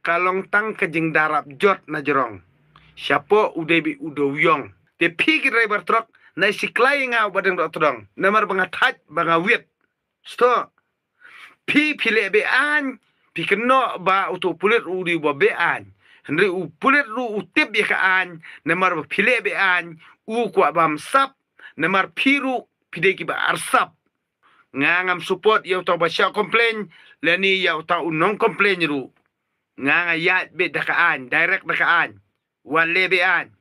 kalong tang kejing darap jot na jerong. Siapa udah bi udowyong. Te pi ki driver truk na siklay nga badeng do todong. Namar bangatat bangawit. Sto. Pi pile bean. Pi keno ba uto pulit udi ba bean. Henry u pulit ru utip ya kaan. Namar pile bean. U kwa bam sap. Namar piru pide ki ba arsap. Ngangam support yau tau basya komplain. Lani yau tau non komplain ru. Nganga yat bet dakaan. Direct dakaan. Wan lebean.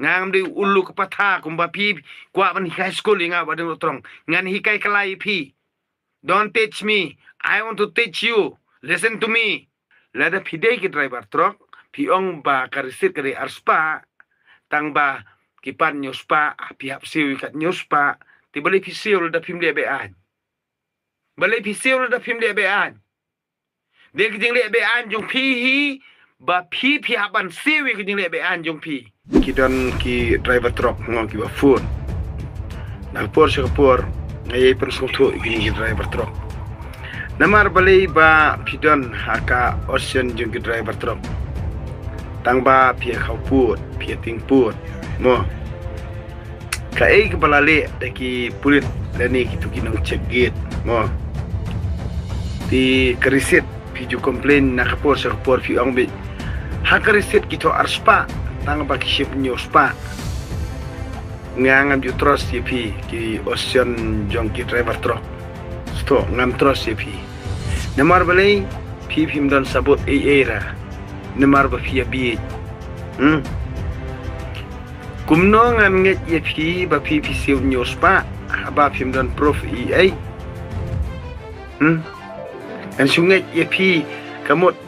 Ngam di ulu kepatha kumba pi kwa ban high school inga badeng utrong. Ngan hikai kelai pi. Don't teach me. I want to teach you. Listen to me. Lada pidai ki driver truck. Pi ong ba karisit kari arspa. Tang ba kipan nyuspa. Pi hap siu ikat nyuspa. Ti balai pi siu lada pim lebean. Balai pi siu lada pim lebean. Dia kijing lebean jong pi hi. Ba pi haban siwi kijing lebean jong pi. Kidon ki driver truck ngong ki ba phone. Nagpor siya kapor. Ngayon persungto ki driver truck. Namar balay ba pidon haka ocean jong ki driver truck. Tang ba pia kauput, pia tingput. Mo. Kai ke balale daki pulit dani kitu kinong check gate. Mo. Ti kerisit piju komplain nakapor siya kapor pi ong bi. Haka riset kito arspa. Tang baki ship nyospa. Ngangam ju trust yepi ki ocean jong ki driver truck. Sto ngam trust yepi. Namar balai pi pim don sabot era. Namar ba pi abi. Kumno ngam nget yepi ba pi siu nyospa. Ba pim don prof EA. An sunget yepi kamot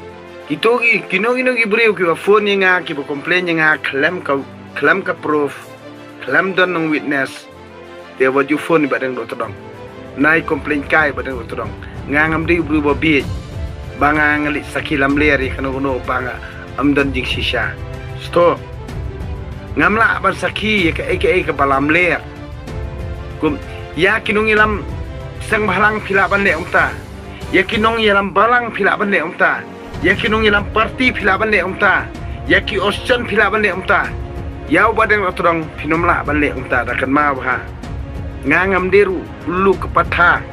Kito kinong ibriw ki ba phone nga ki ba complain nga claim ka proof claim don ng witness te wa ju phone ba deng do todong nai complain kai ba deng do todong nga ngam di ibriw ba bi banga ngali sakilam leri kano banga amdan jing shisha sto ngamla ban saki ka balam ler kum ya kinong ilam sang balang pila ban le umta ya kinong ilam balang pila ban le umta Yaki nung ilang party pilaban le umta. Yaki ocean pilaban le umta. Yau badeng otrong pinumla ban le umta dakan mau ha. Ngangam deru lu kepatha.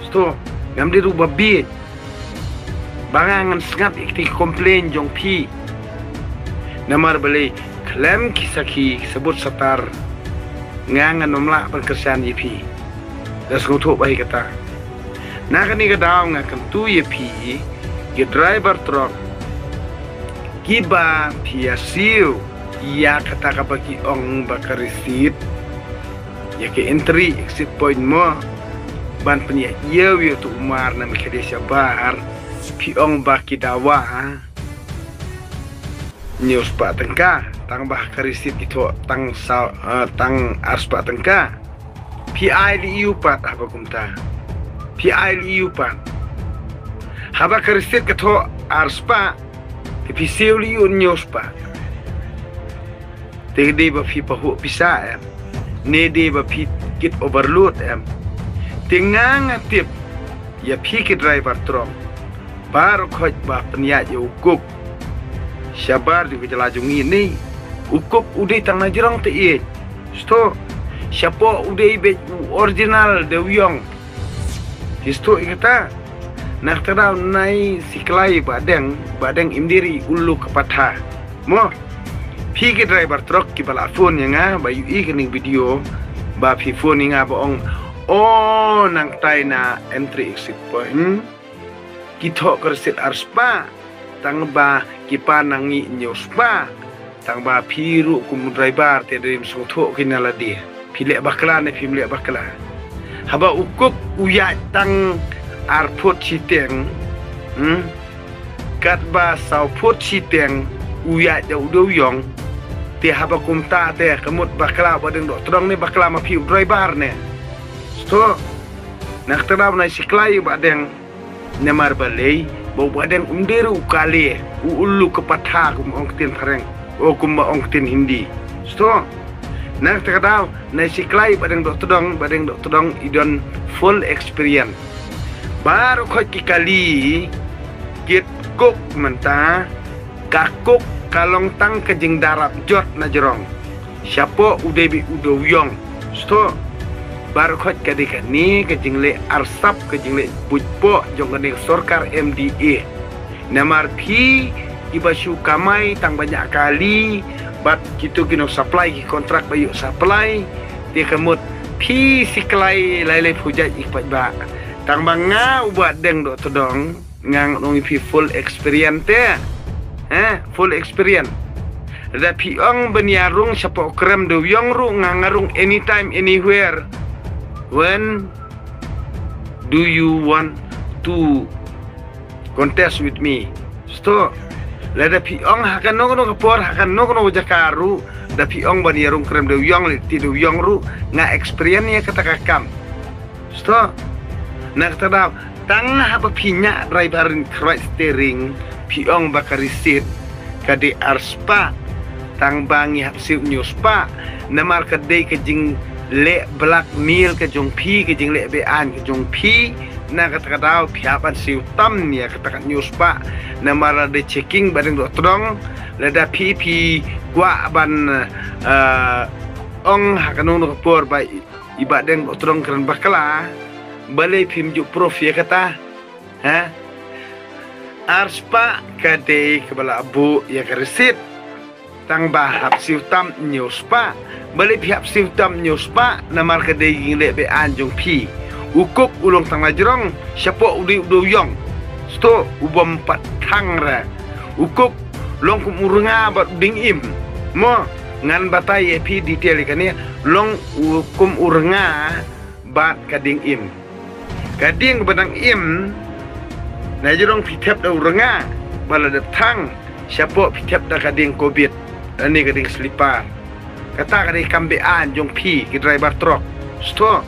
Sto ngam deru babi. Bangangan sengat ikti komplain jong pi. Namar beli klaim kisaki sebut satar. Ngangan nomla ban kersan yipi. Das ngutuk bayi kata. Nakani kadaw ngakam tu yipi. Ki driver truck kiba piasiu ya kata bagi ong bakarisit ya ke entry exit point mo ban penya yew tu umar na mikadesya bar pi ong baki dawa news pa tengka tang bakarisit itu tang arspa tengka pi ILU pat apa kumta pi ILU pat haba kerisit keto arspa tapi seuli unyospa tegde ba fi pahu pisa ne de ba fi kit overload tengang tip ya fi ke driver truck baru khoj ba penya ya ukuk sabar di jelajung ini ukuk udai tang najrong te e sto siapa udai be original de wyong histo ikata nak teraw nai siklai badeng imdiri ulu kepatha mo pi ke driver truck ki bala phone nga ba yu ikening video ba pi phone nga ba ong nang tai na entry exit point kito kersit arspa tang ba ki panangi nyospa tang ba piru kum driver te dream sotho kinala dia pile bakla ne pimle bakla haba ukuk uya tang arput siteng kat ba sau put siteng uya jauh doyong te haba kumta te kemut bakla badeng do terong ne bakla ma piu driver ne sto nak terab na siklai badeng nemar balei bau badeng umderu kali ulu kepatha kum ongtin pareng kum ongtin hindi sto nak terdaw na siklai badeng do terong idon full experience baru kau kali git ukuk mentah kakuk kalong tang kejing darap jot na jerong siapa udebi udowyong sto baru khot kadika ni kejing le arsap kejing le bujpo jong kene sorkar MDA namar pi ibasu kamai tang banyak kali bat gitu kino supply ki kontrak bayu supply dia kemut pi siklai lai pujat ikpat ba tang banga ubat deng dok todong ngang nong pi full experience te full experience da pi ong beniarung siapa krem do yong ru ngangarung anytime anywhere when do you want to contest with me sto lada pi ong hakan no kapor hakan no jakaru da pi ong beniarung krem do yong ti do yong ru nga experience ya kata kakam sto nak tadau tangah apa pinya driverin right steering piong bakarisit kade arspa tang bangi hapsiu nyuspa namar kade kejing le black meal kejong pi kejing le bean kejong pi na kata piapan siu tam ya kata nyuspa namar de checking badeng do todong lada pi gua ban ong hakanung no por bai ibadeng do todong keren bakala balai pim juk prof ya kata arspa kade kebala abu ya kerisit tang bahap siutam nyuspa balai pihap siutam nyuspa namar kade gingle be anjung pi ukuk ulung tang lajrong siapa udi udowyong sto ubam pat tangra ukuk long kumurunga bat ding im mo ngan batai pi detail kania long ukum urunga bat kading im kading badang im na jerong pitep da urenga bala datang siapa pitep da kading covid ani kading selipar kata kading kambean jong pi ki driver truck sto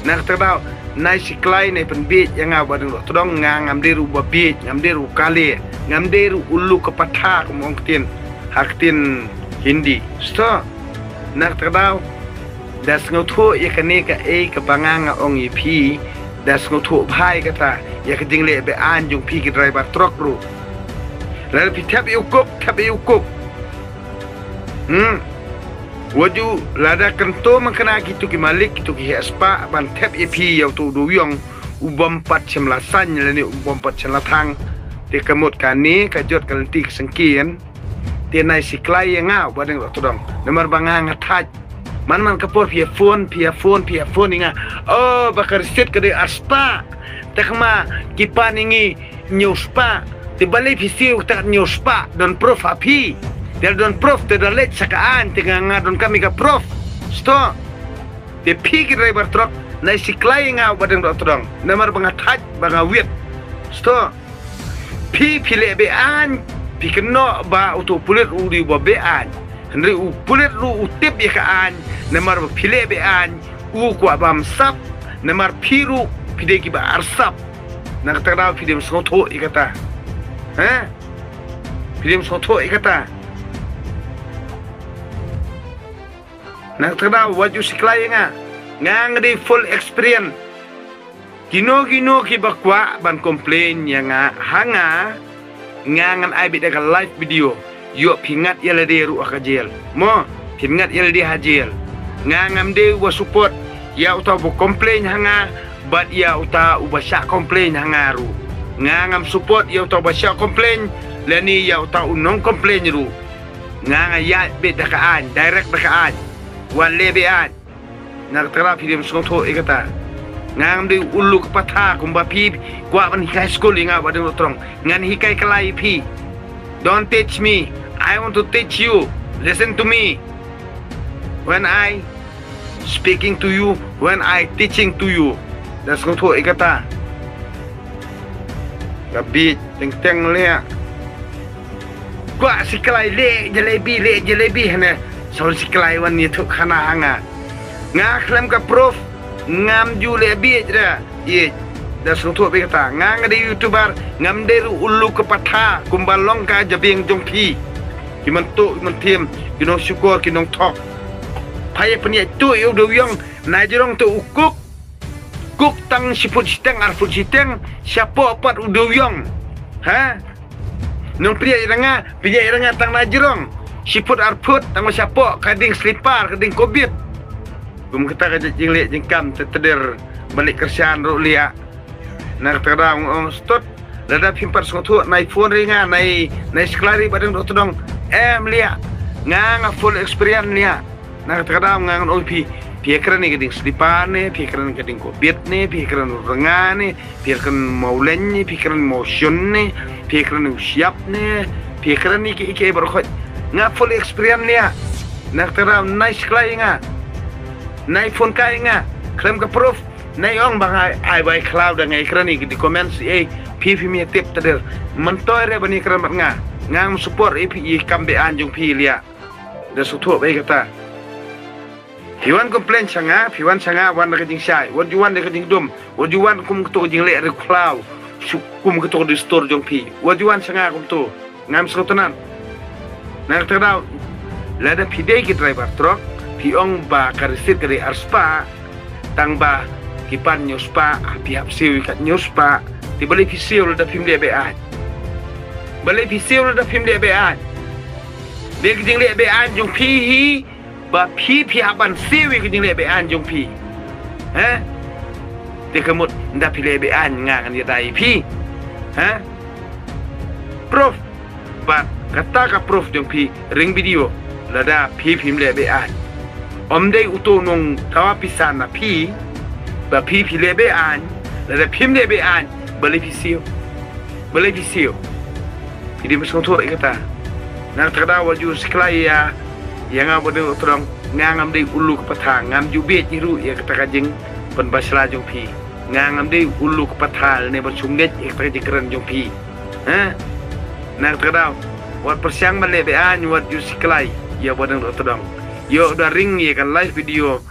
nak tadau nai siklai nai penbit yang abadang do todong ngam deru babit ngam deru kale ngam deru ulu kepatha kumongtin haktin hindi sto nak tadau das ngotho yakane ka ke banganga ong ipi das ngotu bhai kata ya kejing le be anjung pi ki driver truck ru lalu pi tap ukuk waju lada kento mangkana gitu ki malik gitu ki hespa ban tap pi yau tu dowyong ubam pat semlasan lani ubam pat selatang te kemut kani kajot kalentik sengkian te nai siklai nga badeng do todong nomor bangang ataj man kapor pia phone inga oh bakar set kade aspa takma kipan ingi nyuspa te balai pisi utak nyuspa don prof api del don prof te dalet sakaan tinga nga don kami ka prof sto te pi driver truck nai siklai nga badeng do todong namar bangataj bangawit sto pi lebe an pi keno ba auto pulit udi ba bean Henry pulit ru utip ya kaan namar pile bean kwa bam sap namar piru pide ki ba arsap nak tara pide soto ikata pide soto ikata nak tara waju siklai nga ngang di full experience kino ki bakwa ban complain yang hanga ngangan ai bida ka live video yo pingat yala de ru akajel mo pingat yala de hajel ngangam de wa support ya uta bo complain hanga bat ya uta ubasya complain hanga ru ngangam support ya uta basya complain lani ya uta unong complain ru nganga ya be dakaan direct dakaan wale bean nak tera film soto ikata ngangam de ulu kepatha kumba pi kwa ban high school inga badeng trong ngan hikai kelai pi don't teach me, I want to teach you. Listen to me. When I speaking to you, when I teaching to you. Das ngoto ikata. Gabi teng le. Gua siklai le jalebi hene. Sol siklai wan ni thuk khana anga. Nga khlem ka prof ngam ju le bi jra. Ye das ngoto ikata. Nga de youtuber ngam deru ulu kepatha kumbalong ka jabing jongpi. Kimanto kimantem kinong syukur kinong tok. Paya peniat tu eu dowyong najrong tu kuk tang siput siteng arfut siteng siapa apat udowyong Nung pria iranga tang najrong. Siput arput tang siapa kading selipar kading kobit. Gum kita ka jingle jingkam teter balik kerjaan ro lia. Nak terang stot lada pimpar sungtu nai phone ringa nai seklari badeng dot dong lia. Ngang full experience lia. Nak terang ngang opi pikiran ni kading selipar ni, pikiran kading kobit ni, pikiran renga ni, pikiran maulen ni, pikiran motion ni, pikiran siap ni, pikiran ni ke berkhot. Nga full experience niya. Naktaram nice klay nga. Nai phone kay nga. Klem ka proof. Nai ong bang ay by cloud nga ikrani di comments pipi mi tip tader. Mantoy re bani kram nga. Nga support i kambe anjung pilia. Da sutu bay kata. Piwan complain sanga, piwan sanga wan ka jing sai. What you want ka jing dum. What you want kum to jing le re cloud. Kum ka to di store jong pi. What you want sanga kum to. Ngam sutunan. Nak terdaw, lada pidai ki driver truck, piong ba karisit kari arspa, tang ba kipan nyuspa, pihak siu kat nyuspa, ti balik pisiu lada pim dia bean. Balik pisiu lada pim dia bean. Dia kijing dia bean jong pihi, ba pihapan siu kijing dia bean jong pi. Dia kemut nda pilih bean ngan dia dai pi. Prof, but kata ka proof jong pi ring video lada pi phim le be an om dei uto nong tawa pisan na pi ba pi le be an lada phim le be an bali pisio jadi mesong to ikata nak tada waju seklai ya yang abode utrong ngam dei ulu ke patang ngam jube jiru ya kata kajing pen basla jong pi ngam dei ulu ke patal ne bersungget ya kata jikran jong pi nak tada wat persiang balik bean wat jusiklai ya bodang dotodong yo udah ring ya kan live video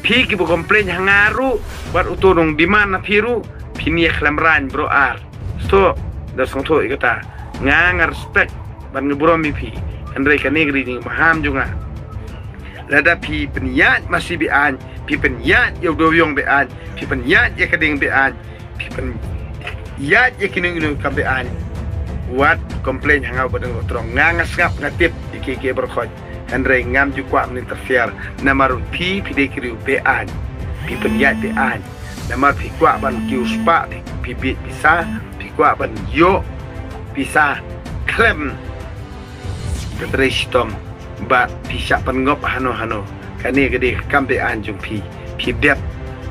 pi ki bu komplain hangaru wat uturung di mana piru pini klamran bro ar sto da songto ikata ngang respect ban ngebro mi pi andre kan negeri ni maham juga lada pi peniyat masih bean pi peniyat yo doyong bean pi peniyat ya kading bean pi peniyat ya kinung ka bean wat komplain hangau badeng utrong ngangas ngap ngatip ikike berkhot andre ngam jukwa interfere namaru pi pide kiri bean pi penyat bean namar pi kwa ban kiuspa pi bit bisa pi kwa ban yo bisa klem ketrestom ba pi syak pengop hano kani gede kambe anjung pi dep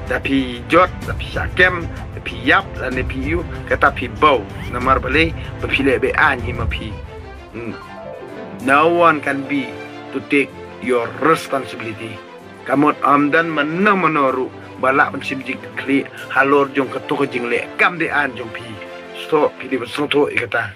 tapi jot tapi syakem tapi yap dan pi yu kata pi bow namar balik berpilih bean hima pi no one can be to take your responsibility kamot amdan menoru balak pensibjik kli halor jong ketuk jing le kam bean jong pi stop pi di bersoto ikata